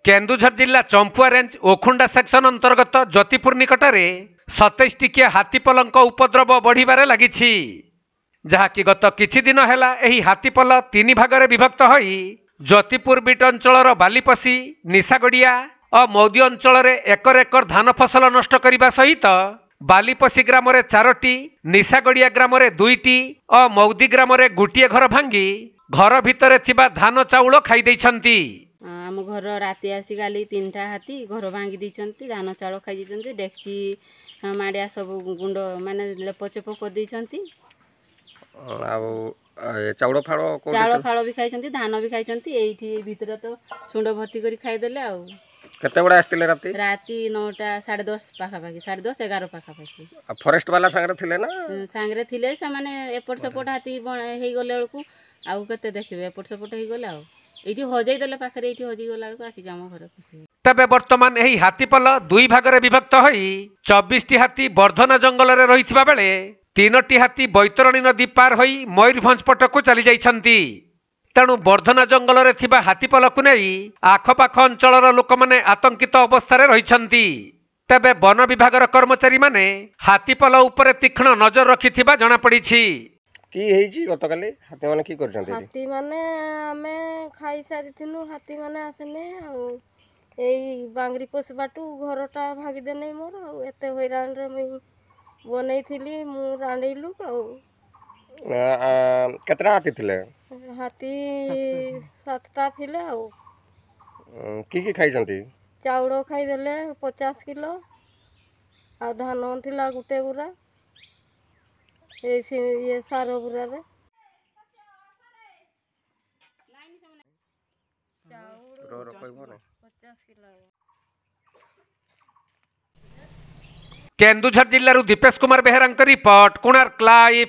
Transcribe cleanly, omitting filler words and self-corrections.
केन्दुझर जिला Champua range ओखुंडा section अंतर्गत ज्योतिपुर निकटरे 27 टिकिया हाथीपलक उपद्रव बढ़िबारे लागिछि जहाँकि गत किछि दिन हेला एही हाथीपल 3 भागरे विभक्त होई ज्योतिपुर बीट अंचलर बालीपसी निशागड़िया और मौदी अंचल एकर एकर धान फसल नष्ट करने सहित बालीपसी ग्राम 4टी निशागड़िया ग्राम 2टी और मौदी ग्राम गोटे घर भांगी घर भितर थिबा धान चाउल खाई दैछंती। आम घर राति आसी गाली 3टा हाथी घर भांगी दी धान चाउल खाई डेक्ची माड़िया सब गुंड माने लेपचेप कर चाउल फाड़ भी खाई धान भी खाई भितर तो सुंड भर्ती कर खाईदेले आउ केते बड़ा आस्तिले राति राति 9टा 10:30 पाखापाखि 10:30 11 पाखापाखि फॉरेस्ट वाला सांगरे थिले ना सांगरे थिले से माने एपट सेपट हाथी हे गले बेलकू आउ केते देखिबे एपट सेपट हे गले आउ एठी हजाई देले पाखरे एठी हजाई गला बेलकू आसी गाम घर खुशी। तबे वर्तमान एही हाथीपल 2 भागरे विभक्त होई 24टी हाथी वर्धना जंगल रे रहिथिबा बेले 3टी हाथी बैतरणी नदी पार होई मयूरभंज पटकू चली जाइछंती। तेणु वर्धना जंगल रे थिबा हाथीपल को नहीं आखपाख अंचलर लोक माने आतंकित अवस्था रहिछंती। तबे वन विभागर कर्मचारी माने हाथीपल उपरे तीक्ष्ण नजर रखिथिबा जणा पड़िछि। की हेजी गतकाली हाथी माने की करछंती हाथी माने आमे खाई सारिथिनु हाथी माने आसेने आ एई बांगरी पोसबाटू घरटा भागी देनै मोर आ एते हैरान रे मुई बनैथिली मु रांडैलु आ केतना हाथी थिले हाथी 7टा थिले आ की खाइछंती चाउल खाई देले 50 किलो आ धान थिला गुटे गुरा ये सार बुरा रे चाउल 50 किलो। केन्दुझर जिल्लारू दीपेश कुमार बेहेरांक रिपोर्ट कोणार्क लाइव।